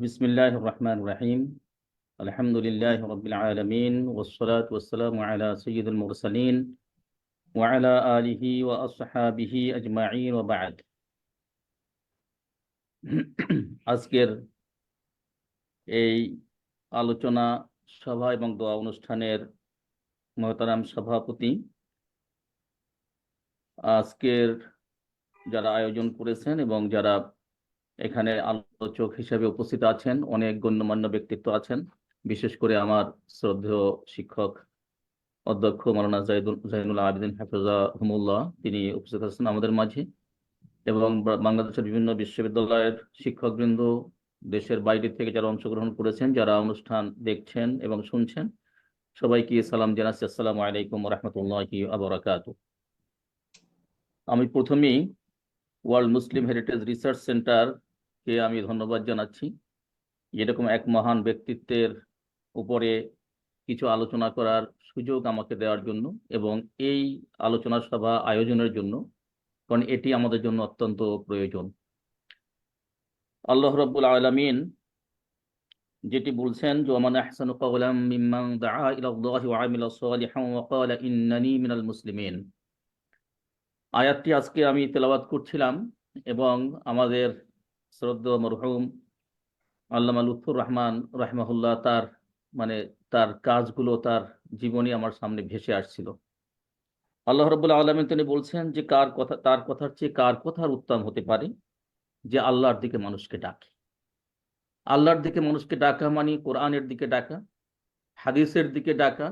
বিসমিল্লাহির রহমানির রহিম। আলহামদুলিল্লাহি রাব্বিল আলামিন ওয়াসসালাতু ওয়াসসালামু আলা সাইয়্যিদিল মুরসালিন ওয়া আলা আলিহি ওয়া আসহাবিহি আজমাইন ওয়া বা'দ। আজকের এই আলোচনা সভা এবং দোয়া অনুষ্ঠানের মহতারাম সভাপতি, আজকের যারা আয়োজন করেছেন এবং যারা এখানে আলোচক হিসেবে উপস্থিত আছেন, অনেক গণ্যমান্য ব্যক্তিত্ব আছেন। বিশেষ করে আমার শ্রদ্ধেয় শিক্ষক অধ্যক্ষ মাওলানা জাইনুল আবেদিন হাফিজাহুমুল্লাহ, তিনি উপস্থিত আছেন আমাদের মাঝে, এবং বাংলাদেশের বিভিন্ন বিশ্ববিদ্যালয়ের শিক্ষকবৃন্দ, দেশের বাইরে থেকে যারা অংশগ্রহণ করেছেন, যারা অনুষ্ঠান দেখছেন এবং শুনছেন, সবাইকে সালাম জানাচ্ছি। আসসালামু আলাইকুম ওয়া রাহমাতুল্লাহি ওয়া বারাকাতুহু। আমি প্রথমেই ওয়ার্ল্ড মুসলিম হেরিটেজ রিসার্চ সেন্টারকে আমি ধন্যবাদ জানাচ্ছি, এরকম এক মহান ব্যক্তিত্বের উপরে কিছু আলোচনা করার সুযোগ আমাকে দেওয়ার জন্য এবং এই আলোচনা সভা আয়োজনের জন্য, কারণ এটি আমাদের জন্য অত্যন্ত প্রয়োজন। আল্লাহ রাব্বুল আলামিন যেটি বলছেন, যে ওমান আহসানু কাওলাম মিম্মান দাআ ইলাল্লাহি ওয়া আমিলা সালিহান ওয়া ক্বালা ইন্নানি মিনাল মুসলিমিন। আয়াতটি আজকে আমি তেলাওয়াত করছিলাম এবং আমাদের শ্রদ্ধেয় মরহুম আল্লামা লুৎফুর রহমান রাহিমাহুল্লাহ তার কাজগুলো, তার জীবনী আমার সামনে ভেসে আসছিল। আল্লাহ রাব্বুল আলামিন তিনি বলছেন যে তার কথার চেয়ে কার কথার উত্তম হতে পারে, যে আল্লাহর দিকে মানুষকে ডাকে। আল্লাহর দিকে মানুষকে ডাকা মানে কোরআনের দিকে ডাকা, হাদিসের দিকে ডাকা।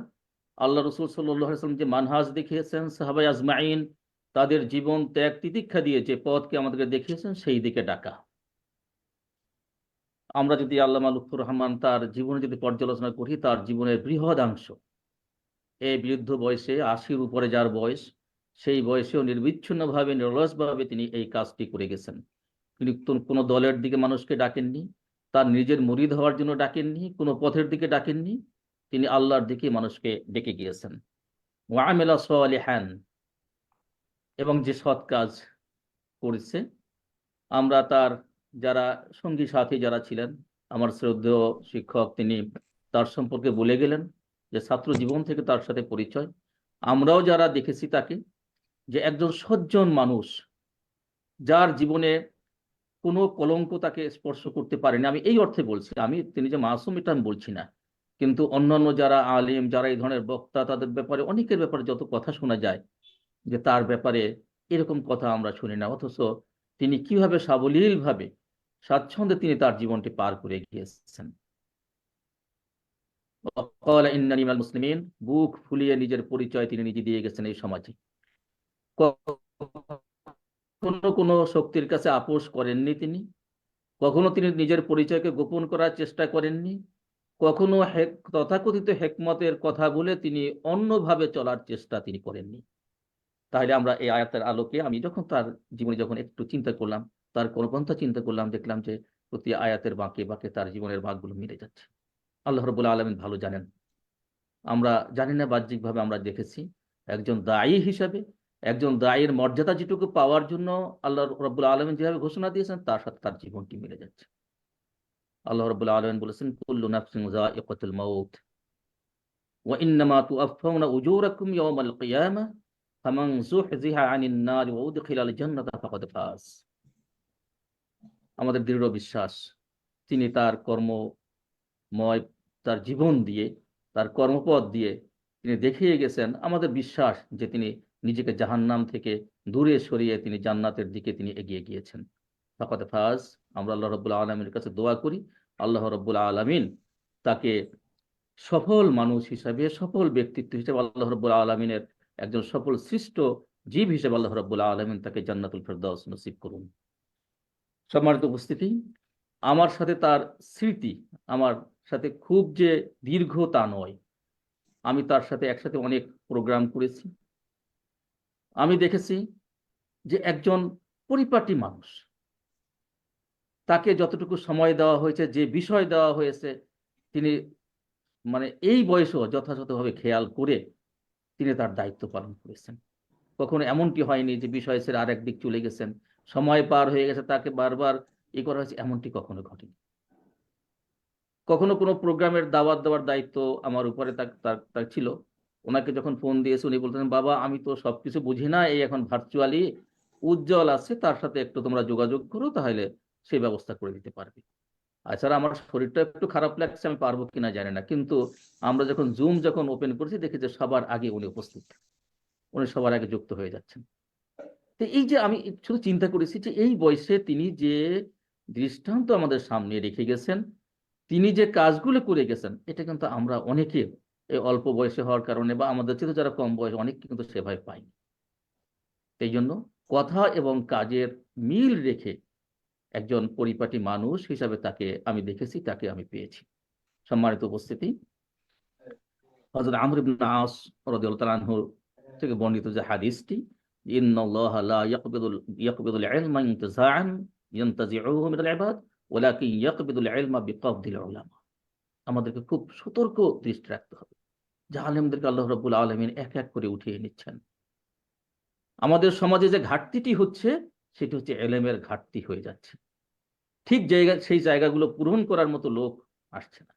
আল্লাহ রসুল সাল্লাল্লাহু আলাইহি ওয়াসাল্লাম যে মানহাজ দেখিয়েছেন, সাহাবায়ে আজমাইন তাদের জীবন ত্যাগ তিতিক্ষা দিয়ে যে পথকে আমাদেরকে দেখিয়েছেন, সেই দিকে ডাকা। আমরা যদি আল্লামা লুৎফুর রহমান তার জীবনে যদি পর্যালোচনা করি, তার জীবনের বৃহদাংশ এই বৃদ্ধ বয়সে, ৮০-র উপরে যার বয়স, সেই বয়সেও নির্বিচ্ছিন্নভাবে, নিরলসভাবে তিনি এই কাজটি করে গেছেন। তিনি কোনো দলের দিকে মানুষকে ডাকেননি, তার নিজের মুরিদ হওয়ার জন্য ডাকেননি, কোনো পথের দিকে ডাকেননি, তিনি আল্লাহর দিকে মানুষকে ডেকে গিয়েছেন। ওয়া আমিলা সালিহান, এবং যে সৎ কাজ করেছে। আমরা তার যারা সঙ্গী সাথী যারা ছিলেন, আমার শ্রদ্ধেয় শিক্ষক তিনি তার সম্পর্কে বলে গেলেন, যে ছাত্র জীবন থেকে তার সাথে পরিচয়। আমরাও যারা দেখেছি তাকে, যে একজন সজ্জন মানুষ, যার জীবনে কোনো কলঙ্ক তাকে স্পর্শ করতে পারেনি। আমি এই অর্থে বলছি, তিনি যে মাসুম এটা আমি বলছি না, কিন্তু অন্যান্য যারা আলিম, যারা এই ধরনের বক্তা, তাদের ব্যাপারে, অনেকের ব্যাপারে যত কথা শোনা যায়, যে তার ব্যাপারে এরকম কথা আমরা শুনি না, অথচ তিনি কিভাবে সাবলীল ভাবে, স্বাচ্ছন্দ্যে তিনি তার জীবনটি পার করে গিয়েছেন। ইন্নানি মিনাল মুসলিমিন, বুক ফুলিয়ে নিজের পরিচয় তিনি নিজে দিয়ে গেছেন এই সমাজে। কখনো কোনো শক্তির কাছে আপোষ করেননি তিনি, কখনো তিনি নিজের পরিচয়কে গোপন করার চেষ্টা করেননি, কখনো তথাকথিত হেকমতের কথা বলে তিনি অন্যভাবে চলার চেষ্টা তিনি করেননি। তাহলে আমরা এই আয়াতের আলোকে, আমি যখন তার জীবনে যখন একটু চিন্তা করলাম, তার কর্মপন্থা চিন্তা করলাম, দেখলাম যে প্রতি আয়াতের বাঁকে বাঁকে তার জীবনের ভাগগুলো মিলে যাচ্ছে। আল্লাহ রাব্বুল আলামিন ভালো জানেন, আমরা জানি না, বাহ্যিকভাবে আমরা দেখেছি। একজন দায়ী হিসাবে, একজন দায়ীর মর্যাদা যেটুকু পাওয়ার জন্য আল্লাহ রাব্বুল আলামিন যেভাবে ঘোষণা দিয়েছেন, তার সাথে তার জীবনটি মিলে যাচ্ছে। আল্লাহ রাব্বুল আলামিন বলেছেন, কুল্লু নাফসিন যায়িকাতুল মাউত ওয়া ইন্নামা তুওয়াফাউনা উজুরাকুম ইয়াওমাল কিয়ামাহ ফামান যুহজিহা আনিন নারি ওয়া উদখিলাল জান্নাতা ফাকাদ ফাজ। আমাদের দৃঢ় বিশ্বাস, তিনি তার কর্মময়, তার জীবন দিয়ে, তার কর্মপথ দিয়ে তিনি দেখিয়ে গেছেন। আমাদের বিশ্বাস যে তিনি নিজেকে জাহান্নাম থেকে দূরে সরিয়ে তিনি জান্নাতের দিকে তিনি এগিয়ে গিয়েছেন। ফাকাদ ফাজ। আমরা আল্লাহ রাব্বুল আলামিনের কাছে দোয়া করি, আল্লাহ রাব্বুল আলামিন তাকে সফল মানুষ হিসাবে, সফল ব্যক্তিত্ব হিসেবে, আল্লাহ রাব্বুল আলামিনের একজন সফল সৃষ্ট জীব হিসেবে আল্লাহ রাব্বুল আলামিন তাকে জান্নাতুল ফেরদাউস নসিব করুন। সম্মানিত উপস্থিতি, আমার সাথে তার স্মৃতি আমার সাথে খুব যে দীর্ঘ তা নয়। আমি তার সাথে একসাথে অনেক প্রোগ্রাম করেছি। আমি দেখেছি যে একজন পরিপাটি মানুষ, তাকে যতটুকু সময় দেওয়া হয়েছে, যে বিষয় দেওয়া হয়েছে, তিনি এই বয়সেও যথাযথভাবে খেয়াল করে তিনি তার দায়িত্ব পালন করেছেন। কখনো এমনটি হয়নি যে বিষয় ছেড়ে আরেক দিক চলে গেছেন, সময় পার হয়ে গেছে, তাকে বারবার করা হয়েছে, এমনটি কখনো ঘটেনি। কখনো কোনো প্রোগ্রামের দাওয়াত দেওয়ার দায়িত্ব আমার উপরে তার ছিল। ওনাকে যখন ফোন দিয়েছে উনি বলতেন, বাবা আমি তো সবকিছু বুঝি না, এই এখন ভার্চুয়ালি উজ্জ্বল আছে, তার সাথে একটু তোমরা যোগাযোগ করো, তাহলে সেই ব্যবস্থা করে দিতে পারবে। এছাড়া আমার শরীরটা একটু খারাপ লাগছে, আমি পারবো কিনা জানি না, কিন্তু আমরা যখন জুম ওপেন করেছি দেখি যে সবার আগে উনি উপস্থিত, উনি সবার আগে যুক্ত হয়ে যাচ্ছেন। তো এই যে আমি শুধু চিন্তা করেছি যে এই বয়সে তিনি যে দৃষ্টান্ত আমাদের সামনে রেখে গেছেন, তিনি যে কাজগুলো করে গেছেন, এটা কিন্তু আমরা অনেকে এই অল্প বয়সে হওয়ার কারণে বা আমাদের চেয়ে যারা কম বয়স অনেক কিন্তু সেভাবে পাই। এই জন্য কথা এবং কাজের মিল রেখে একজন পরিপাটি মানুষ হিসাবে তাকে আমি দেখেছি, তাকে আমি পেয়েছি। সম্মানিত উপস্থিতি, হযরত আমর ইবনে আস রাদিয়াল্লাহু তাআলা আনহু থেকে বর্ণিত যে হাদিসটি, ইন্নাল্লাহা লা ইয়াকবিদুল ইলমা ইনতিজাআন ইয়ানতাজিউহু মিনাল ইবাদ ওয়ালাকিন ইয়াকবিদুল ইলমা বিকবদিল উলামা। আমাদেরকে খুব সতর্ক দৃষ্টি রাখতে হবে যে আলেমদেরকে আল্লাহ রাব্বুল আলামিন এক এক করে উঠিয়ে নিচ্ছেন। আমাদের সমাজে যে ঘাটতিটি হচ্ছে, সেটি হচ্ছে ইলমের ঘাটতি হয়ে যাচ্ছে। ঠিক সেই জায়গাগুলো পূরণ করার মতো লোক আসছে না।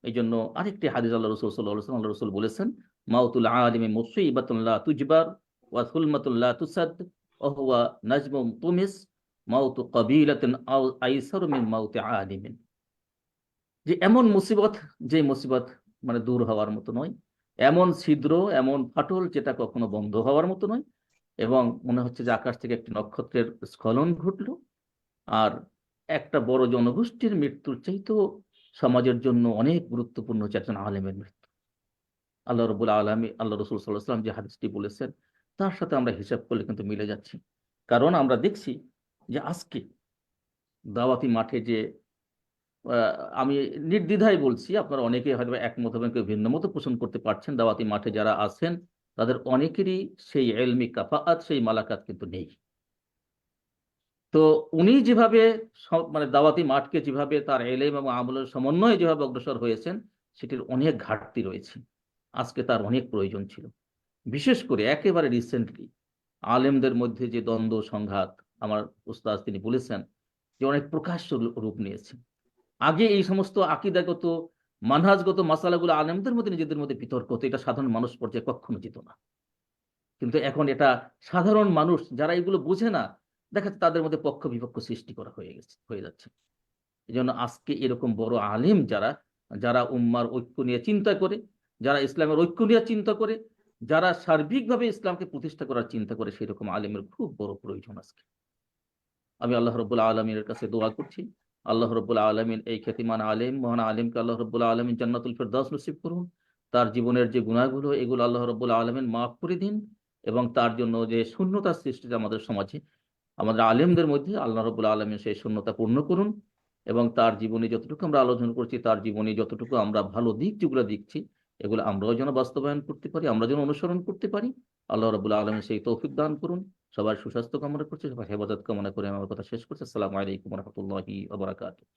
এই জন্য আরেকটি হাদিস আল্লাহ রাসূল সাল্লাল্লাহু আলাইহি ওয়াসাল্লাম, আল্লাহ রাসূল বলেছেন, মাউতুল আলিমি মুসিবাতুন লা তুজবার ওয়া সুলমাতুন লা তুসাদ ওয়া হুয়া নাজমুন তুমিস মাউতু কাবিলাতিন আও আইসারু মিন মাউতি আলিমিন। যে এমন মুসিবত, যে মুসিবত মানে দূর হওয়ার মতো নয়, এমন ছিদ্র, এমন ফাটল যেটা কখনো বন্ধ হওয়ার মতো নয়, এবং মনে হচ্ছে যে আকাশ থেকে একটি নক্ষত্রের স্খলন ঘটলো, আর একটা বড় জনগোষ্ঠীর মৃত্যুর চাইতেও সমাজের জন্য অনেক গুরুত্বপূর্ণ হচ্ছে একজন আলেমের মৃত্যু। আল্লাহ রাব্বুল আলামিন, আল্লাহ রাসূল সাল্লাল্লাহু আলাইহি ওয়াসাল্লাম যে হাদিসটি বলেছেন, তার সাথে আমরা হিসাব করলে কিন্তু মিলে যাচ্ছি। কারণ আমরা দেখছি যে আজকে দাওয়াতি মাঠে যে আমি নির্দ্বিধায় বলছি, আপনারা অনেকে হয়তো একমত হবেন, কেউ ভিন্ন মত পোষণ করতে পারছেন, দাওয়াতি মাঠে যারা আছেন তাদের অনেকেরই সেই ইলমি কাফাআত, সেই মালাকাত কিন্তু নেই। তো উনি যেভাবে মানে দাওয়াতি মাঠকে যেভাবে তার ইলম এবং আমলের সমন্বয়ে যেভাবে অগ্রসর হয়েছেন, সেটির অনেক ঘাটতি রয়েছে। আজকে তার অনেক প্রয়োজন ছিল। বিশেষ করে একেবারে রিসেন্টলি আলেমদের মধ্যে যে দ্বন্দ্ব সংঘাত, আমার উস্তাদ তিনি বলেছেন যে অনেক প্রকাশ্য রূপ নিয়েছে। আগে এই সমস্ত আকীদাগত মানহাজগত মাসালাগুলো আলেমদের মধ্যে নিজেদের মধ্যে বিতর্ক হতো, এটা সাধারণ মানুষ পর্যায়ে কখনো যেত না। কিন্তু এখন এটা সাধারণ মানুষ যারা এগুলো বোঝে না, দেখা যাচ্ছে তাদের মধ্যে পক্ষ বিপক্ষ সৃষ্টি করা হয়ে যাচ্ছে। এই জন্য আজকে এরকম বড় আলিম যারা, যারা উম্মার ঐক্য নিয়ে চিন্তা করে, যারা ইসলামের ঐক্য নিয়ে চিন্তা করে, যারা সার্বিকভাবে ইসলামকে প্রতিষ্ঠা করার চিন্তা করে, সেরকম আলিমের খুব বড় প্রয়োজন আজকে। আমি আল্লাহ রাব্বুল আলামিনের কাছে দোয়া করছি, আল্লাহ রাব্বুল আলামিন এই খ্যাতিমান আলেম, মহান আলেমকে আল্লাহ রাব্বুল আলামিন জান্নাতুল ফেরদাউস নসিব করুন। তার জীবনের যে গুনাহগুলো, এগুলো আল্লাহ রাব্বুল আলামিন মাফ করে দিন, এবং তার জন্য যে শূন্যতা সৃষ্টি আমাদের সমাজে, আমাদের আলেমদের মধ্যে, আল্লাহ রাব্বুল আলামিন সেই শূন্যতা পূর্ণ করুন। এবং তার জীবনী যতটুকু আমরা আলোচনা করছি, তার জীবনী যতটুকু আমরা ভালো দিক যেগুলো দেখছি, এগুলো আমরাও যেন বাস্তবায়ন করতে পারি, আমরা যেন অনুসরণ করতে পারি। আল্লাহ রাব্বুল আলামিন সেই তৌফিক দান করুন। সবার সুস্বাস্থ্য কামনা করছি, সবার হেফাজত কামনা করে আমার কথা শেষ করছি। আসসালামু আলাইকুম ওয়া রাহমাতুল্লাহি ওয়া বারাকাতুহু।